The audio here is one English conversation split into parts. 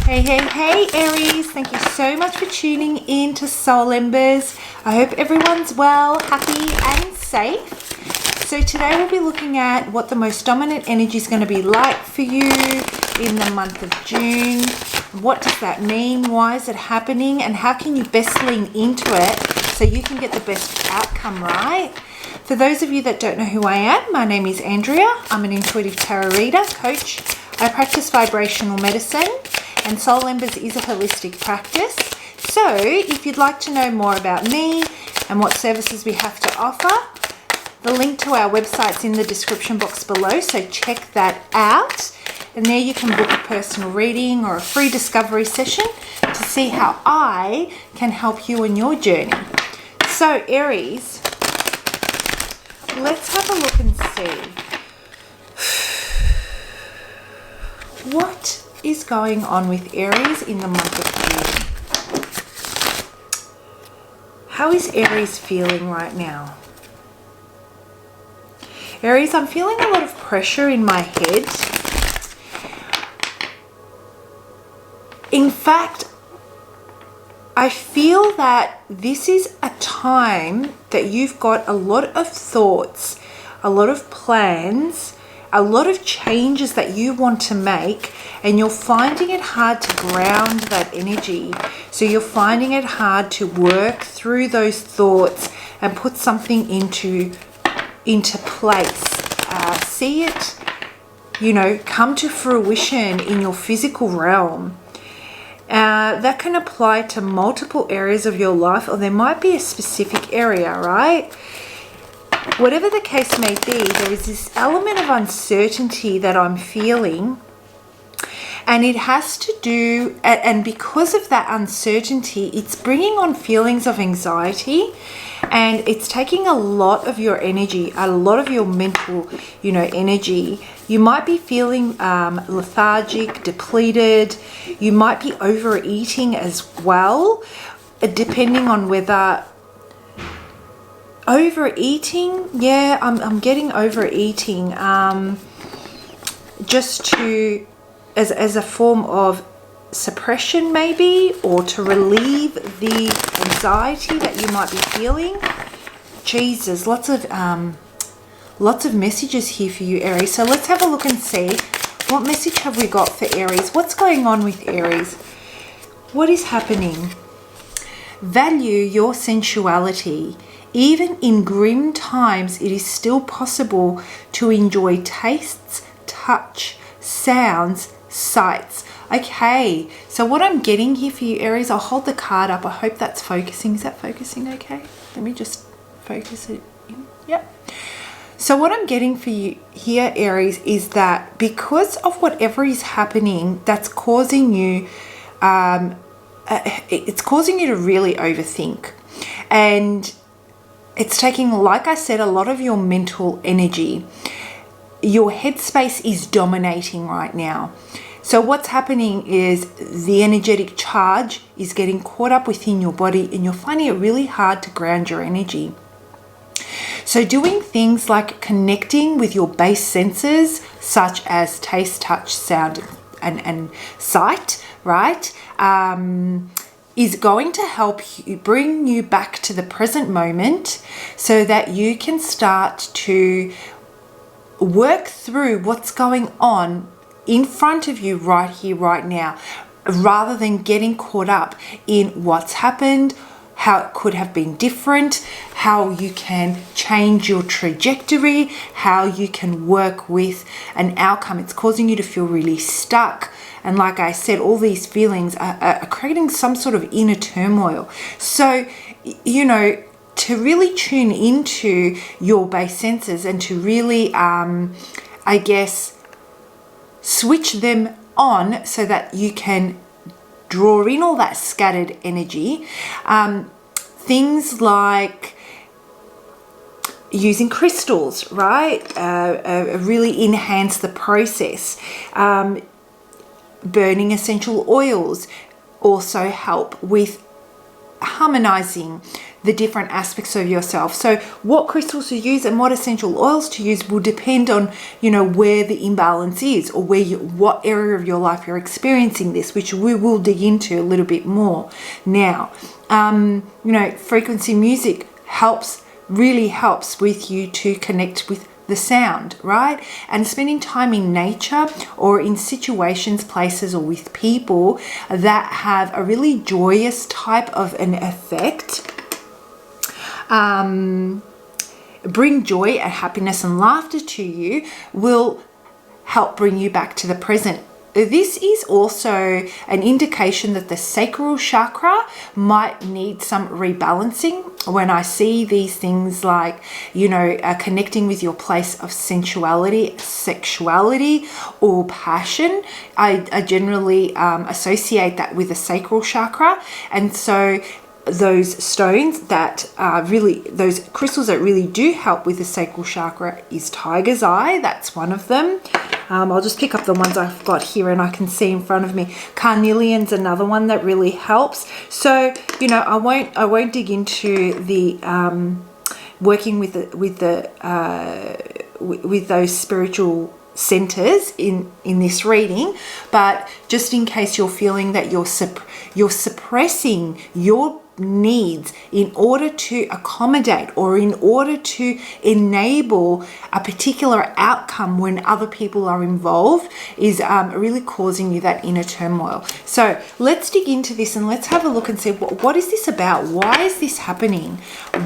Hey Aries, thank you so much for tuning in to Soul Embers. I hope everyone's well, happy and safe. So today we'll be looking at what the most dominant energy is going to be like for you in the month of June. What does that mean? Why is it happening? And how can you best lean into it so you can get the best outcome, right? For those of you that don't know who I am, my name is Andrea. I'm an intuitive tarot reader, coach. I practice vibrational medicine, and Soul Embers is a holistic practice. So if you'd like to know more about me and what services we have to offer, the link to our website's in the description box below, so check that out. And there you can book a personal reading or a free discovery session to see how I can help you on your journey. So Aries, let's have a look and see. What is going on with Aries in the month of June? How is Aries feeling right now? Aries, I'm feeling a lot of pressure in my head. In fact, I feel that this is a time that you've got a lot of thoughts, a lot of plans, a lot of changes that you want to make, and you're finding it hard to ground that energy. So you're finding it hard to work through those thoughts and put something into place. See it, come to fruition in your physical realm. That can apply to multiple areas of your life, or there might be a specific area, right? Whatever the case may be, there is this element of uncertainty that I'm feeling, and it has to do, and because of that uncertainty, it's bringing on feelings of anxiety, and it's taking a lot of your energy, a lot of your mental, energy. You might be feeling lethargic, depleted. You might be overeating as well, depending on whether overeating. Yeah, I'm getting overeating, just to as a form of suppression maybe, or to relieve the anxiety that you might be feeling. Jesus, lots of messages here for you, Aries. So let's have a look and see what message have we got for Aries. What's going on with Aries? What is happening? Value your sensuality. Even in grim times, it is still possible to enjoy tastes, touch, sounds, sights. Okay, so what I'm getting here for you, Aries, I'll hold the card up. I hope that's focusing. Is that focusing okay? Let me just focus it in. Yep. So what I'm getting for you here, Aries, is that because of whatever is happening, that's causing you, it's causing you to really overthink. And it's taking, like I said, a lot of your mental energy. Your headspace is dominating right now. So what's happening is the energetic charge is getting caught up within your body, and you're finding it really hard to ground your energy. So doing things like connecting with your base senses, such as taste, touch, sound, and sight, right, is going to help you bring you back to the present moment so that you can start to work through what's going on in front of you right here, right now, rather than getting caught up in what's happened, how it could have been different, how you can change your trajectory, how you can work with an outcome. It's causing you to feel really stuck. And like I said, all these feelings are creating some sort of inner turmoil. So, to really tune into your base senses and to really, switch them on so that you can draw in all that scattered energy. Things like using crystals, right? Really enhance the process. Burning essential oils also help with harmonizing the different aspects of yourself. So what crystals to use and what essential oils to use will depend on, you know, where the imbalance is, or what area of your life you're experiencing this, which we will dig into a little bit more now. You know, frequency music really helps with you to connect with the sound, right? And spending time in nature or in situations, places, or with people that have a really joyous type of an effect, bring joy and happiness and laughter to you, will help bring you back to the present. This is also an indication that the sacral chakra might need some rebalancing. When I see these things like, you know, connecting with your place of sensuality, sexuality, or passion, I generally associate that with the sacral chakra. And so those stones that those crystals that really do help with the sacral chakra is tiger's eye. That's one of them. I'll just pick up the ones I've got here and I can see in front of me. Carnelian's another one that really helps. So, you know, I won't dig into the working with those spiritual centers in this reading, but just in case you're feeling that you're suppressing your needs in order to accommodate or in order to enable a particular outcome when other people are involved, is really causing you that inner turmoil. So let's dig into this and let's have a look and see what is this about? Why is this happening?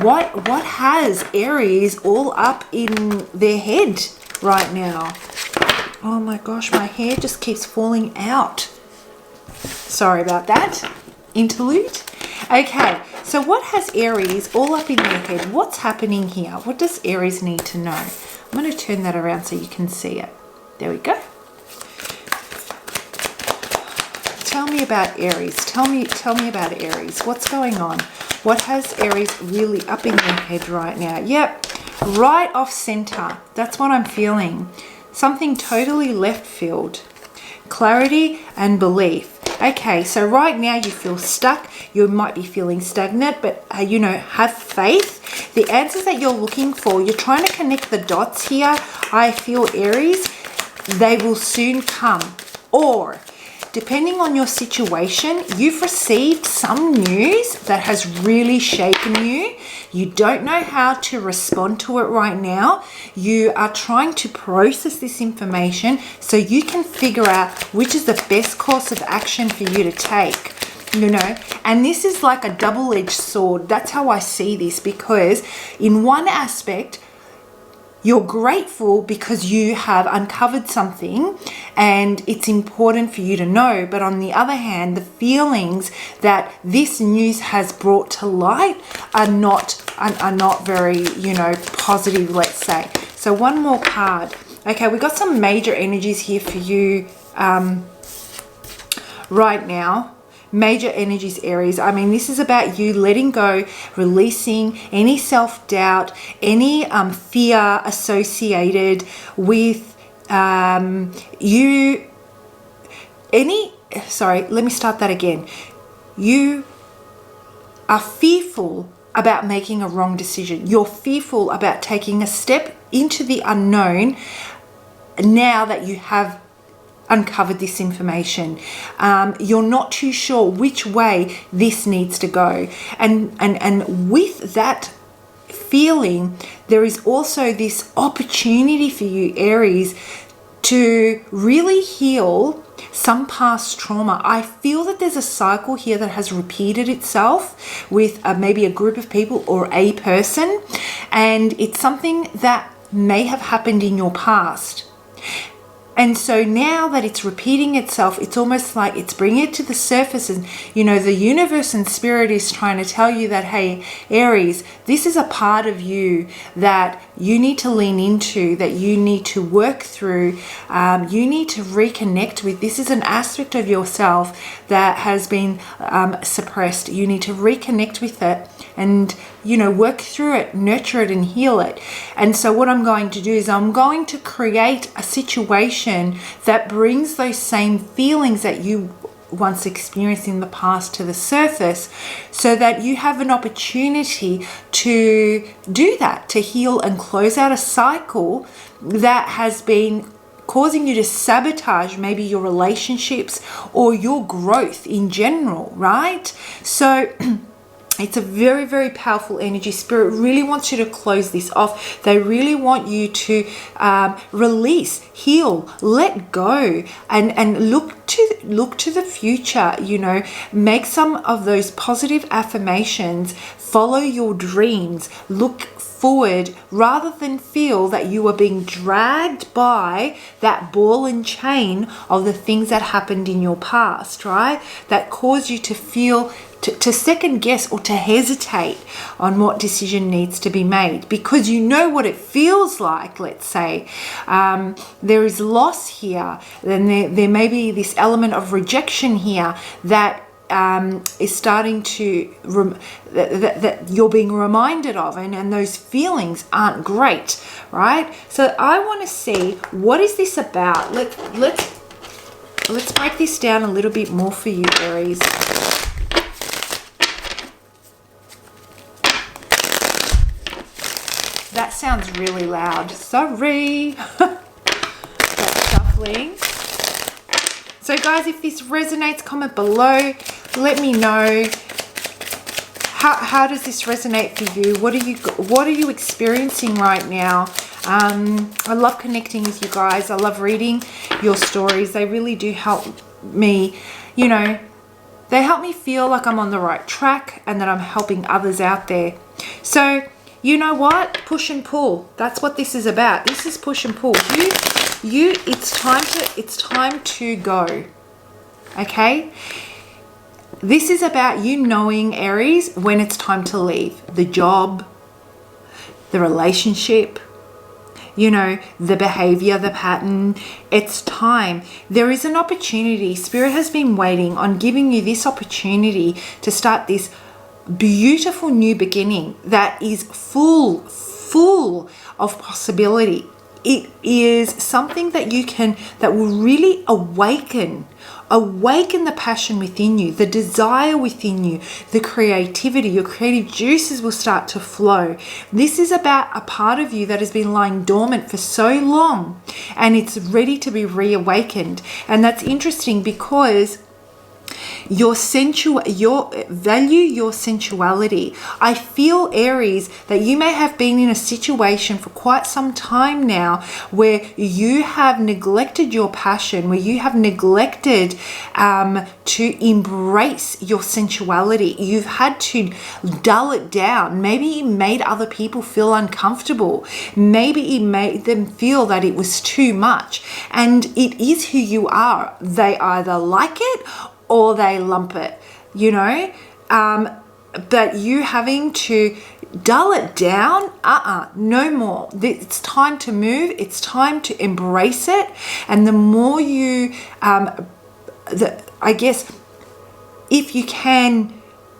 What has Aries all up in their head right now? Oh my gosh, my hair just keeps falling out. Sorry about that. Interlude. Okay, so what has Aries all up in their head? What's happening here? What does Aries need to know? I'm going to turn that around so you can see it. There we go. Tell me about Aries. Tell me about Aries. What's going on? What has Aries really up in their head right now? Yep, right off center. That's what I'm feeling. Something totally left field. Clarity and belief. Okay, so right now you feel stuck. You might be feeling stagnant, but you know, have faith. The answers that you're looking for, you're trying to connect the dots here. I feel Aries, they will soon come. Or depending on your situation, you've received some news that has really shaken you. You don't know how to respond to it right now. You are trying to process this information so you can figure out which is the best course of action for you to take, you know. And this is like a double-edged sword. That's how I see this, because in one aspect, you're grateful because you have uncovered something and it's important for you to know. But on the other hand, the feelings that this news has brought to light are not very, you know, positive, let's say. So one more card. Okay, we got some major energies here for you right now. Major energies, Aries. I mean, this is about you letting go, releasing any self-doubt, any fear associated with you. Sorry, let me start that again. You are fearful about making a wrong decision. You're fearful about taking a step into the unknown now that you have uncovered this information. You're not too sure which way this needs to go. And with that feeling, there is also this opportunity for you, Aries, to really heal some past trauma. I feel that there's a cycle here that has repeated itself with maybe a group of people or a person, and it's something that may have happened in your past. And so now that it's repeating itself, it's almost like it's bringing it to the surface. And, you know, the universe and spirit is trying to tell you that, hey, Aries, this is a part of you that you need to lean into, that you need to work through. You need to reconnect with. This is an aspect of yourself that has been suppressed. You need to reconnect with it and, you know, work through it, nurture it and heal it. And so what I'm going to do is I'm going to create a situation that brings those same feelings that you once experienced in the past to the surface, so that you have an opportunity to do that, to heal and close out a cycle that has been causing you to sabotage maybe your relationships or your growth in general, right? So it's a very, very powerful energy. Spirit really wants you to close this off. They really want you to release, heal, let go, and look to the future. You know, make some of those positive affirmations. Follow your dreams. Look forward rather than feel that you are being dragged by that ball and chain of the things that happened in your past, right? That caused you to feel to second guess or to hesitate on what decision needs to be made, because you know what it feels like. Let's say there is loss here, then there may be this element of rejection here that is starting to that you're being reminded of, and those feelings aren't great, right? So I want to see, what is this about? Let's break this down a little bit more for you, Aries. That sounds really loud. Sorry. That's shuffling. So guys, if this resonates, comment below. Let me know. How does this resonate for you? What are you experiencing right now? I love connecting with you guys. I love reading your stories. They really do help me, you know, they help me feel like I'm on the right track and that I'm helping others out there. So, you know what? Push and pull. That's what this is about. This is push and pull. It's time to go. Okay? This is about you knowing, Aries, when it's time to leave. The job, the relationship, you know, the behavior, the pattern. It's time. There is an opportunity. Spirit has been waiting on giving you this opportunity to start this beautiful new beginning that is full of possibility. It is something that that will really awaken the passion within you, the desire within you, the creativity. Your creative juices will start to flow. This is about a part of you that has been lying dormant for so long, and it's ready to be reawakened. And that's interesting because your value your sensuality. I feel, Aries, that you may have been in a situation for quite some time now where you have neglected your passion, where you have neglected to embrace your sensuality. You've had to dull it down. Maybe it made other people feel uncomfortable. Maybe it made them feel that it was too much. And it is who you are. They either like it or they lump it, you know, but you having to dull it down, no more. It's time to move. It's time to embrace it. And the more you, I guess, if you can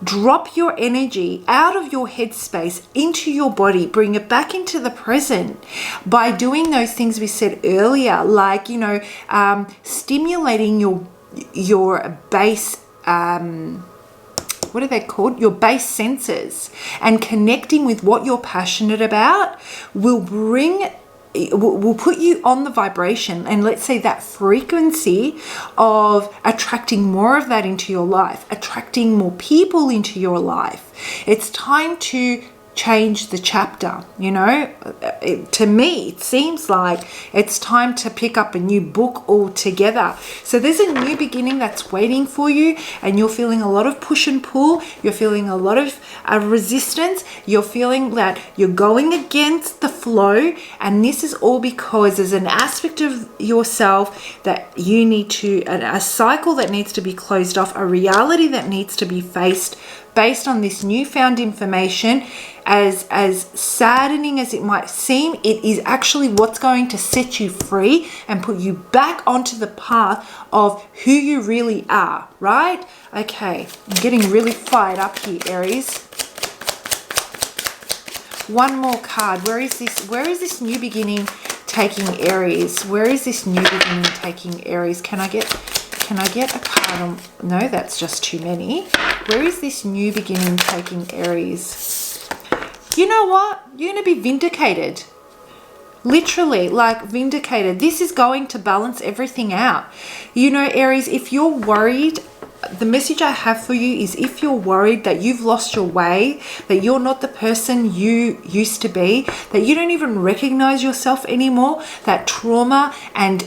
drop your energy out of your headspace into your body, bring it back into the present by doing those things we said earlier, like, you know, stimulating your base, what are they called? Your base senses, and connecting with what you're passionate about will put you on the vibration, and let's say that frequency of attracting more of that into your life, attracting more people into your life. It's time to change the chapter, you know. To me, it seems like it's time to pick up a new book altogether. So there's a new beginning that's waiting for you, and you're feeling a lot of push and pull. You're feeling a lot of resistance. You're feeling that you're going against the flow, and this is all because there's an aspect of yourself that you need to, a cycle that needs to be closed off, a reality that needs to be faced based on this newfound information. As saddening as it might seem, it is actually what's going to set you free and put you back onto the path of who you really are, right? Okay, I'm getting really fired up here, Aries. One more card. Where is this new beginning taking Aries? Where is this new beginning taking Aries? Can I Can I get a card? No, that's just too many. Where is this new beginning taking Aries? You know what? You're going to be vindicated. Literally, like vindicated. This is going to balance everything out. You know, Aries, if you're worried, the message I have for you is if you're worried that you've lost your way, that you're not the person you used to be, that you don't even recognize yourself anymore, that trauma and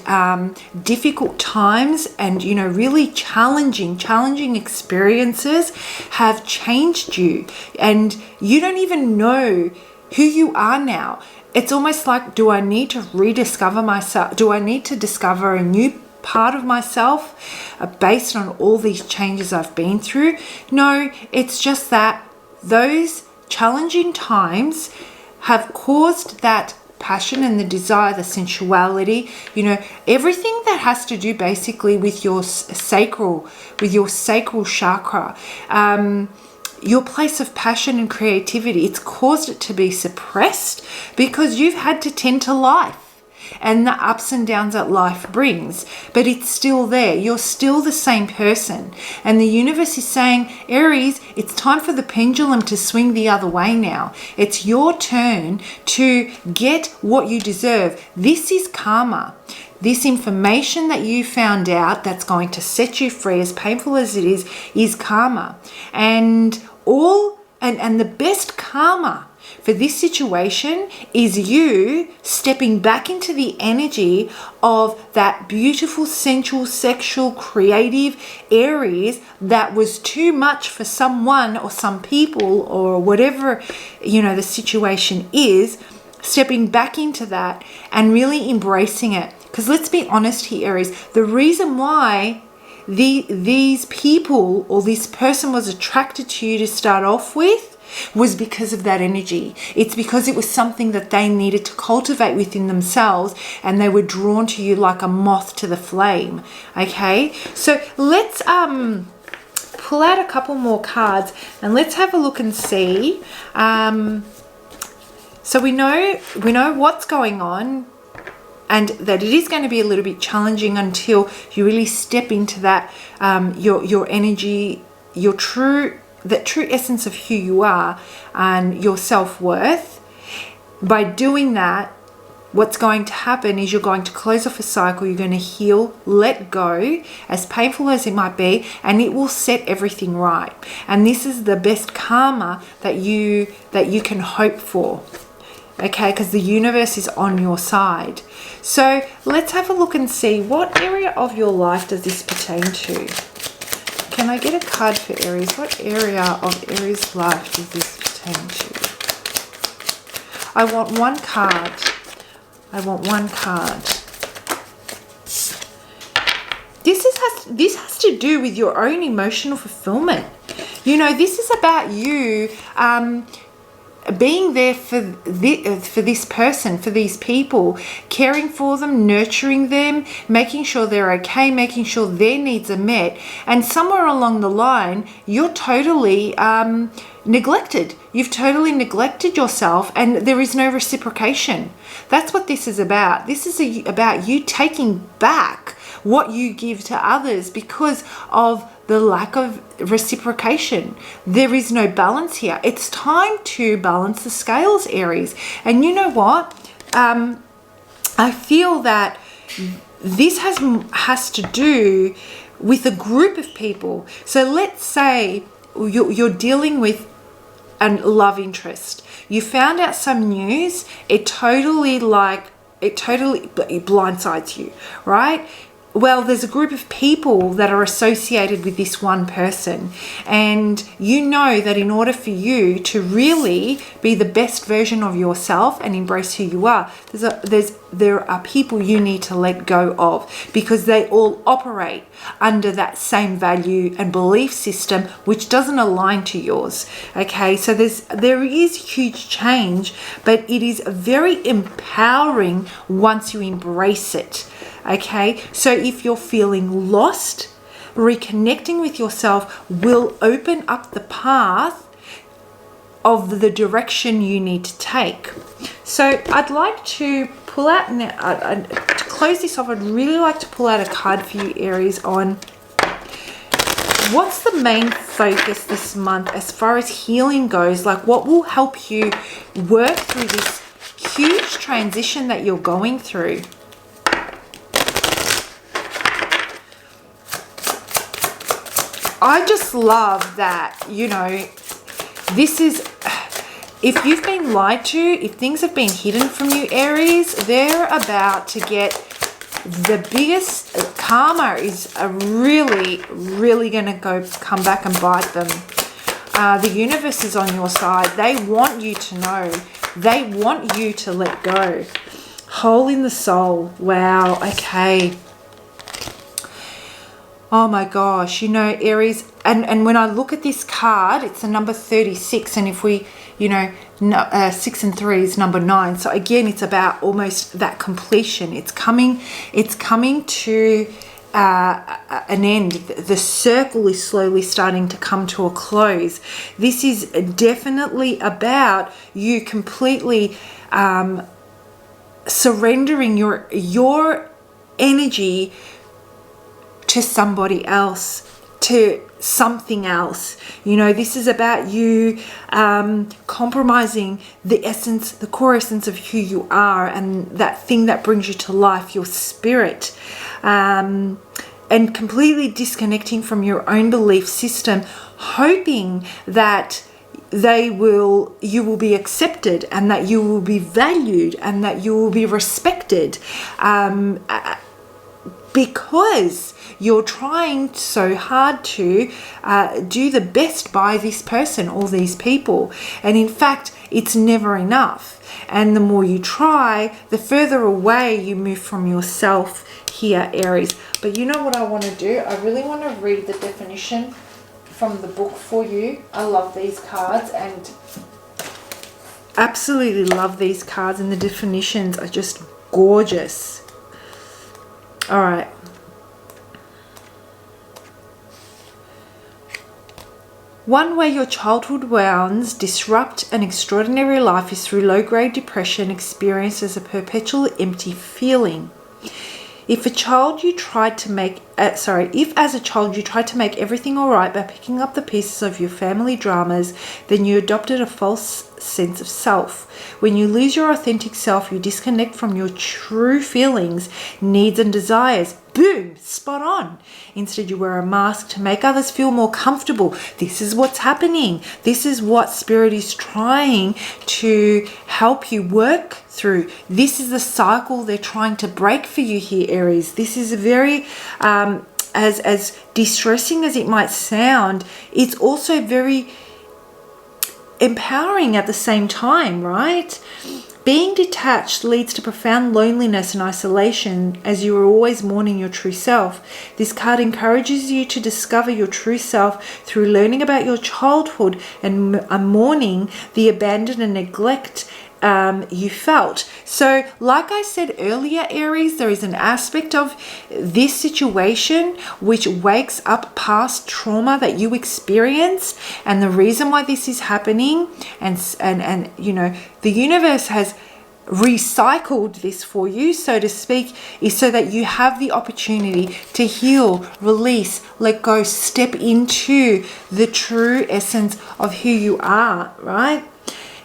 difficult times and, you know, really challenging experiences have changed you and you don't even know who you are now. It's almost like, do I need to rediscover myself? Do I need to discover a new part of myself based on all these changes I've been through? No, it's just that those challenging times have caused that passion and the desire, the sensuality, you know, everything that has to do basically with your sacral chakra, your place of passion and creativity. It's caused it to be suppressed because you've had to tend to life and the ups and downs that life brings, but it's still there. You're still the same person. And the universe is saying, Aries, it's time for the pendulum to swing the other way now. It's your turn to get what you deserve. This is karma. This information that you found out that's going to set you free, as painful as it is karma. And the best karma for this situation is you stepping back into the energy of that beautiful, sensual, sexual, creative Aries that was too much for someone or some people or whatever, you know, the situation is, stepping back into that and really embracing it. Because let's be honest here, Aries, the reason why these people or this person was attracted to you to start off with was because of that energy. It's because it was something that they needed to cultivate within themselves and they were drawn to you like a moth to the flame. Okay, so let's pull out a couple more cards and let's have a look and see. So we know what's going on, and that it is going to be a little bit challenging until you really step into that your energy, the true essence of who you are and your self-worth. By doing that, what's going to happen is you're going to close off a cycle, you're going to heal, let go, as painful as it might be, and it will set everything right. And this is the best karma that you can hope for. Okay, because the universe is on your side. So let's have a look and see, what area of your life does this pertain to? Can I get a card for Aries? What area of Aries' life does this pertain to? I want one card. I want one card. This has to do with your own emotional fulfillment. You know, this is about you being there for this person, for these people, caring for them, nurturing them, making sure they're okay, making sure their needs are met. And somewhere along the line, you're totally neglected. You've totally neglected yourself and there is no reciprocation. That's what this is about. This is about you taking back what you give to others because of the lack of reciprocation. There is no balance here. It's time to balance the scales, Aries. And you know what? I feel that this has to do with a group of people. So let's say you're dealing with a love interest. You found out some news. It totally blindsides you, right? Well, there's a group of people that are associated with this one person, and you know that in order for you to really be the best version of yourself and embrace who you are, there are people you need to let go of because they all operate under that same value and belief system which doesn't align to yours. Okay, so there is huge change, but it is very empowering once you embrace it. Okay, so if you're feeling lost, reconnecting with yourself will open up the path of the direction you need to take. So I'd like to pull out now, to close this off, I'd really like to pull out a card for you, Aries, on what's the main focus this month as far as healing goes? Like, what will help you work through this huge transition that you're going through? I just love that, you know, this is, if you've been lied to, if things have been hidden from you, Aries, they're about to get the biggest karma is really, really going to come back and bite them. The universe is on your side. They want you to know. They want you to let go. Hole in the soul. Wow. Okay. Oh my gosh, you know, Aries, and when I look at this card, it's a number 36, and if we, you know, 6 and 3 is number 9. So again, it's about almost that completion. It's coming to an end. The circle is slowly starting to come to a close. This is definitely about you completely surrendering your energy to somebody else, to something else. You know, this is about you compromising the essence, the core essence of who you are, and that thing that brings you to life, your spirit, and completely disconnecting from your own belief system, hoping that you will be accepted, and that you will be valued, and that you will be respected, because you're trying so hard to do the best by this person or these people. And in fact, it's never enough. And the more you try, the further away you move from yourself here, Aries. But you know what I want to do? I really want to read the definition from the book for you. I love these cards, and absolutely love these cards, and the definitions are just gorgeous. All right. One way your childhood wounds disrupt an extraordinary life is through low-grade depression experienced as a perpetual empty feeling. If as a child you tried to make everything all right by picking up the pieces of your family dramas, then you adopted a false sense of self. When you lose your authentic self, you disconnect from your true feelings, needs and desires. Boom, spot on. Instead, you wear a mask to make others feel more comfortable. This is what's happening. This is what Spirit is trying to help you work through. This is the cycle they're trying to break for you here, Aries. This is a very, as distressing as it might sound, it's also very empowering at the same time, right? Being detached leads to profound loneliness and isolation, as you are always mourning your true self. This card encourages you to discover your true self through learning about your childhood and mourning the abandon and neglect you felt. So like I said earlier, Aries, there is an aspect of this situation which wakes up past trauma that you experience, and the reason why this is happening, and you know, the universe has recycled this for you, so to speak, is so that you have the opportunity to heal, release, let go, step into the true essence of who you are, right?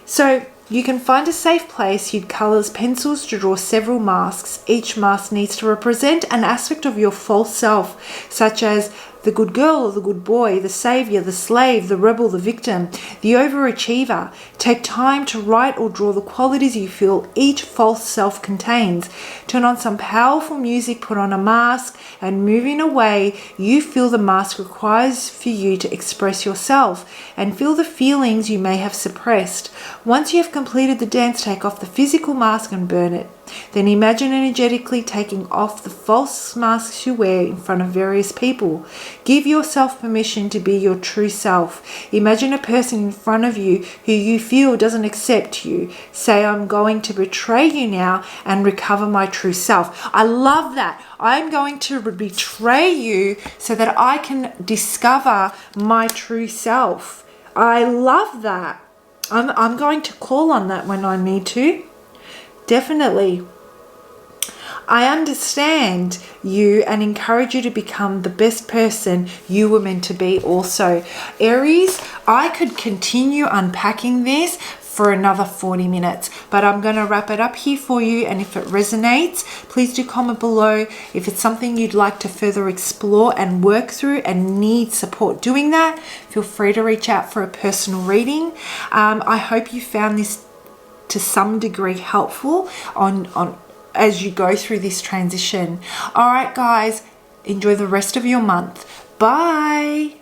So you can find a safe place. Use colors, pencils to draw several masks. Each mask needs to represent an aspect of your false self, such as the good girl or the good boy, the savior, the slave, the rebel, the victim, the overachiever. Take time to write or draw the qualities you feel each false self contains. Turn on some powerful music, put on a mask, and move in a way you feel the mask requires for you to express yourself, and feel the feelings you may have suppressed. Once you have completed the dance, take off the physical mask and burn it. Then imagine energetically taking off the false masks you wear in front of various people. Give yourself permission to be your true self. Imagine a person in front of you who you feel doesn't accept you. Say, I'm going to betray you now and recover my true self. I love that. I'm going to betray you so that I can discover my true self. I love that. I'm going to call on that when I need to. Definitely. I understand you and encourage you to become the best person you were meant to be also. Aries, I could continue unpacking this for another 40 minutes, but I'm going to wrap it up here for you. And if it resonates, please do comment below. If it's something you'd like to further explore and work through and need support doing that, feel free to reach out for a personal reading. I hope you found this to some degree helpful on as you go through this transition. All right, guys, enjoy the rest of your month. Bye.